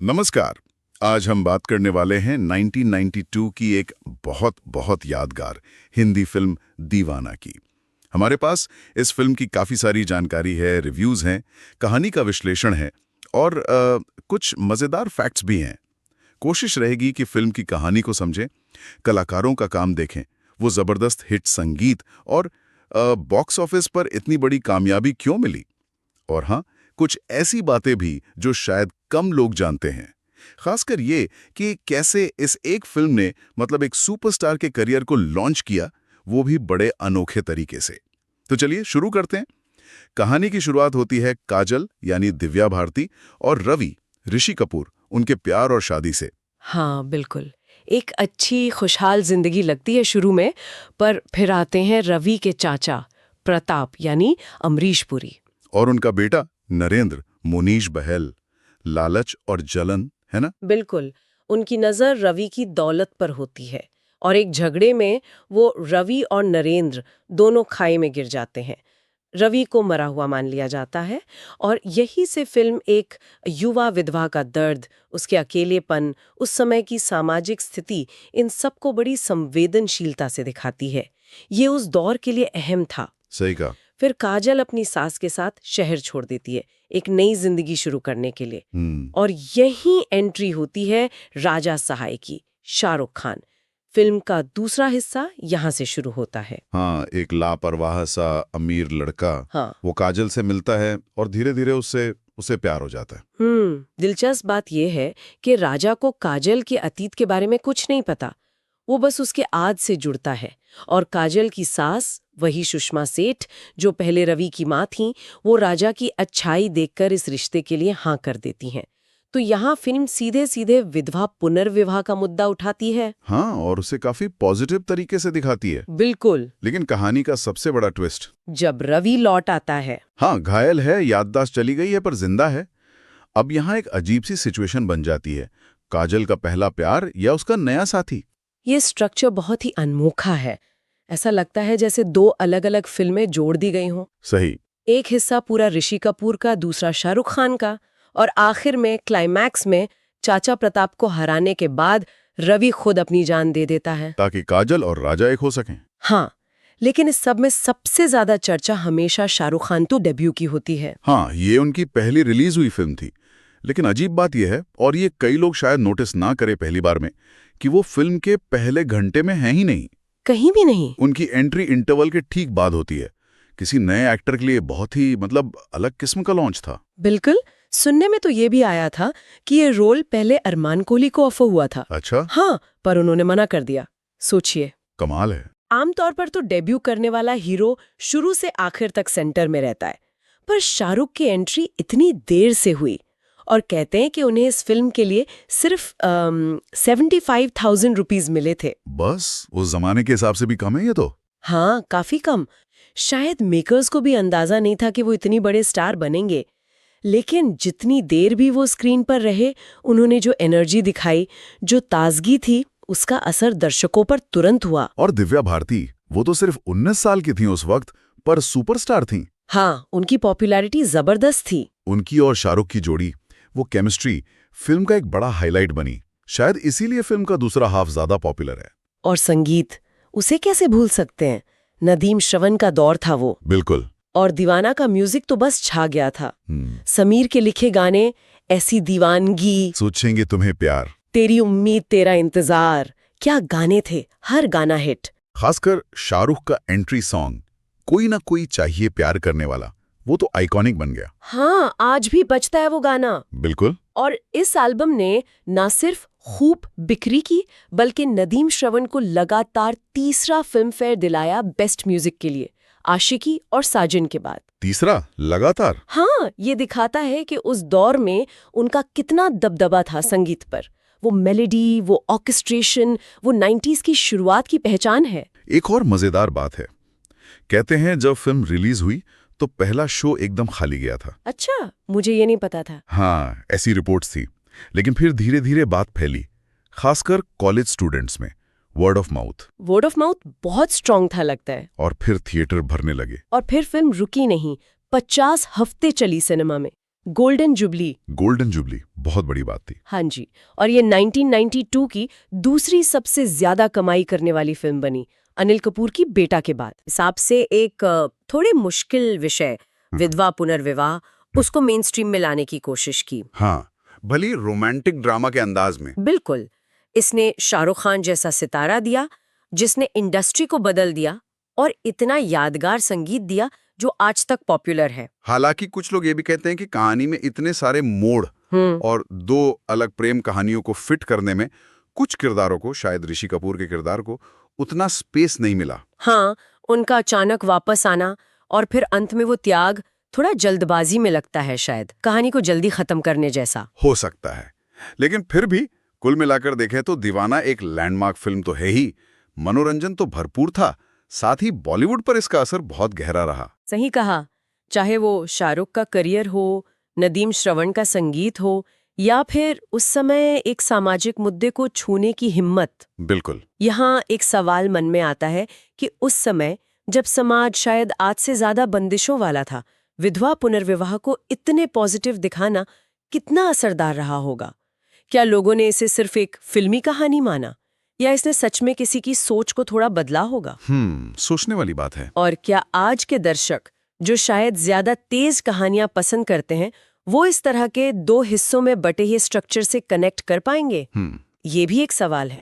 नमस्कार। आज हम बात करने वाले हैं 1992 की एक बहुत बहुत यादगार हिंदी फिल्म दीवाना की। हमारे पास इस फिल्म की काफ़ी सारी जानकारी है, रिव्यूज़ हैं, कहानी का विश्लेषण है और कुछ मज़ेदार फैक्ट्स भी हैं। कोशिश रहेगी कि फिल्म की कहानी को समझें, कलाकारों का काम देखें, वो ज़बरदस्त हिट संगीत और बॉक्स ऑफिस पर इतनी बड़ी कामयाबी क्यों मिली। और हाँ, कुछ ऐसी बातें भी जो शायद कम लोग जानते हैं, खासकर ये कि कैसे इस एक फिल्म ने मतलब एक सुपरस्टार के करियर को लॉन्च किया, वो भी बड़े अनोखे तरीके से। तो चलिए शुरू करते हैं। कहानी की शुरुआत होती है काजल यानी दिव्या भारती और रवि ऋषि कपूर उनके प्यार और शादी से। हाँ बिल्कुल। एक अच्छी खुशहाल जिंदगी लगती है शुरू में, पर फिर आते हैं रवि के चाचा प्रताप यानी अमरीश पुरी। और उनका बेटा नरेंद्र, मुनीश बहल, लालच और जलन, है ना? बिल्कुल। उनकी नज़र रवि की दौलत पर होती है और एक झगड़े में वो रवि और नरेंद्र दोनों खाई में गिर जाते हैं। रवि को मरा हुआ मान लिया जाता है और यही से फिल्म एक युवा विधवा का दर्द, उसके अकेलेपन, उस समय की सामाजिक स्थिति, इन सबको बड़ी संवेदनशीलता से दिखाती है। ये उस दौर के लिए अहम था। सही कहा। फिर काजल अपनी सास के साथ शहर छोड़ देती है एक नई जिंदगी शुरू करने के लिए। और यही एंट्री होती है राजा सहाय की, शाहरुख खान। फिल्म का दूसरा हिस्सा यहाँ से शुरू होता है। हाँ, एक लापरवाह सा अमीर लड़का, हाँ। वो काजल से मिलता है और धीरे धीरे उससे प्यार हो जाता है। दिलचस्प बात यह है कि राजा को काजल के अतीत के बारे में कुछ नहीं पता। वो बस उसके आज से जुड़ता है। और काजल की सास, वही सुषमा सेठ जो पहले रवि की माँ थीं, वो राजा की अच्छाई देखकर इस रिश्ते के लिए हाँ कर देती हैं। तो यहाँ फिल्म सीधे सीधे विधवा पुनर्विवाह का मुद्दा उठाती है। हाँ, और उसे काफी पॉजिटिव तरीके से दिखाती है। बिल्कुल। लेकिन कहानी का सबसे बड़ा ट्विस्ट जब रवि लौट आता है। हाँ, घायल है, याददाश्त चली गई है पर जिंदा है। अब यहाँ एक अजीब सी सिचुएशन बन जाती है, काजल का पहला प्यार या उसका नया साथी। ये स्ट्रक्चर बहुत ही अनोखा है। ऐसा लगता है जैसे दो अलग अलग फिल्में जोड़ दी गई हों। सही। एक हिस्सा पूरा ऋषि कपूर का, दूसरा शाहरुख खान का, और आखिर में क्लाइमैक्स में चाचा प्रताप को हराने के बाद रवि खुद अपनी जान दे देता है ताकि काजल और राजा एक हो सकें। हाँ, लेकिन इस सब में सबसे ज्यादा चर्चा हमेशा शाहरुख खान तो डेब्यू की होती है। हाँ, ये उनकी पहली रिलीज हुई फिल्म थी। लेकिन अजीब बात यह है, और ये कई लोग शायद नोटिस ना करे पहली बार में, कि वो फिल्म के पहले घंटे में है ही नहीं। कहीं भी नहीं। उनकी एंट्री इंटरवल के ठीक बाद होती है। किसी नए एक्टर के लिए बहुत ही अलग किस्म का लॉन्च था। बिल्कुल। सुनने में तो ये भी आया था कि ये रोल पहले अरमान कोहली को ऑफर हुआ था। अच्छा। हाँ, पर उन्होंने मना कर दिया। सोचिए। कमाल है। आमतौर पर तो डेब्यू करने वाला हीरो शुरू से आखिर तक सेंटर में रहता है, पर शाहरुख की एंट्री इतनी देर से हुई और कहते हैं कि उन्हें इस फिल्म के लिए सिर्फ 75,000 रुपीज मिले थे। बस उस जमाने के हिसाब से भी कम है ये तो। हाँ, काफी कम। शायद मेकर्स को भी अंदाजा नहीं था कि वो इतनी बड़े स्टार बनेंगे। लेकिन जितनी देर भी वो स्क्रीन पर रहे, उन्होंने जो एनर्जी दिखाई, जो ताजगी थी, उसका असर दर्शकों पर तुरंत हुआ। और दिव्या भारती, वो तो सिर्फ 19 साल की थी उस वक्त, पर सुपरस्टार थी। हाँ, उनकी पॉपुलैरिटी जबरदस्त थी। उनकी और शाहरुख की जोड़ी, वो केमिस्ट्री फिल्म का एक बड़ा हाईलाइट बनी। शायद इसीलिए फिल्म का दूसरा हाफ ज्यादा पॉपुलर है। और संगीत, उसे कैसे भूल सकते हैं। नदीम श्रवण का दौर था वो। बिल्कुल। और दीवाना का म्यूजिक तो बस छा गया था। समीर के लिखे गाने, ऐसी दीवानगी, सोचेंगे तुम्हें प्यार, तेरी उम्मीद तेरा इंतजार, क्या गाने थे, हर गाना हिट। खासकर शाहरुख का एंट्री सॉन्ग कोई ना कोई चाहिए प्यार करने वाला, वो तो आइकॉनिक बन गया। हाँ, आज भी बजता है वो गाना। बिल्कुल। और इस एल्बम ने न सिर्फ खूब बिक्री की, बल्कि नदीम श्रवण को लगातार तीसरा फिल्म फेयर दिलाया बेस्ट म्यूजिक के लिए, आशिकी और साजन के बाद। तीसरा लगातार? हाँ, ये दिखाता है कि उस दौर में उनका कितना दबदबा था संगीत पर। वो मेलोडी, वो ऑर्केस्ट्रेशन, वो 90s की शुरुआत की पहचान है। एक और मजेदार बात है, कहते हैं जब फिल्म रिलीज हुई तो पहला शो एकदम खाली गया था। अच्छा, मुझे ये नहीं पता था। हाँ, ऐसी रिपोर्ट्स थी। लेकिन फिर धीरे धीरे बात फैली, खासकर कॉलेज स्टूडेंट्स में। वर्ड ऑफ माउथ बहुत स्ट्रांग था लगता है। और फिर थिएटर भरने लगे। और फिर फिल्म रुकी नहीं, 50 हफ्ते चली सिनेमा में। Golden jubilee. गोल्डन जुबली बहुत बड़ी बात थी। हाँ जी, और ये 1992 की दूसरी सबसे ज्यादा कमाई करने वाली फिल्म बनी, अनिल कपूर की बेटा के बाद। हिसाब से एक थोड़े मुश्किल विषय, विधवा पुनर्विवाह, उसको मेन स्ट्रीम में लाने की कोशिश की। हाँ, भली रोमांटिक ड्रामा के अंदाज में। बिल्कुल। इसने शाहरुख खान जैसा सितारा दिया, जिसने इंडस्ट्री को बदल दिया, और इतना यादगार संगीत दिया जो आज तक पॉपुलर है। हालांकि कुछ लोग ये भी कहते हैं कि कहानी में इतने सारे मोड़ और दो अलग प्रेम कहानियों को फिट करने में कुछ किरदारों को, शायद ऋषि कपूर के किरदार को, उतना स्पेस नहीं मिला। हाँ, उनका अचानक वापस आना और फिर अंत में वो त्याग थोड़ा जल्दबाजी में लगता है, शायद कहानी को जल्दी खत्म करने जैसा। हो सकता है, लेकिन फिर भी कुल मिलाकर देखें तो दीवाना एक लैंडमार्क फिल्म तो है ही। मनोरंजन तो भरपूर था, साथ ही बॉलीवुड पर इसका असर बहुत गहरा रहा। सही कहा, चाहे वो शाहरुख का करियर हो, नदीम श्रवण का संगीत हो, या फिर उस समय एक सामाजिक मुद्दे को छूने की हिम्मत। बिल्कुल। यहाँ एक सवाल मन में आता है कि उस समय जब समाज शायद आज से ज्यादा बंदिशों वाला था, विधवा पुनर्विवाह को इतने पॉजिटिव दिखाना कितना असरदार रहा होगा? क्या लोगों ने इसे सिर्फ एक फिल्मी कहानी माना, या इसने सच में किसी की सोच को थोड़ा बदला होगा? सोचने वाली बात है। और क्या आज के दर्शक, जो शायद ज्यादा तेज कहानियां पसंद करते हैं, वो इस तरह के दो हिस्सों में बटे हुए स्ट्रक्चर से कनेक्ट कर पाएंगे? ये भी एक सवाल है।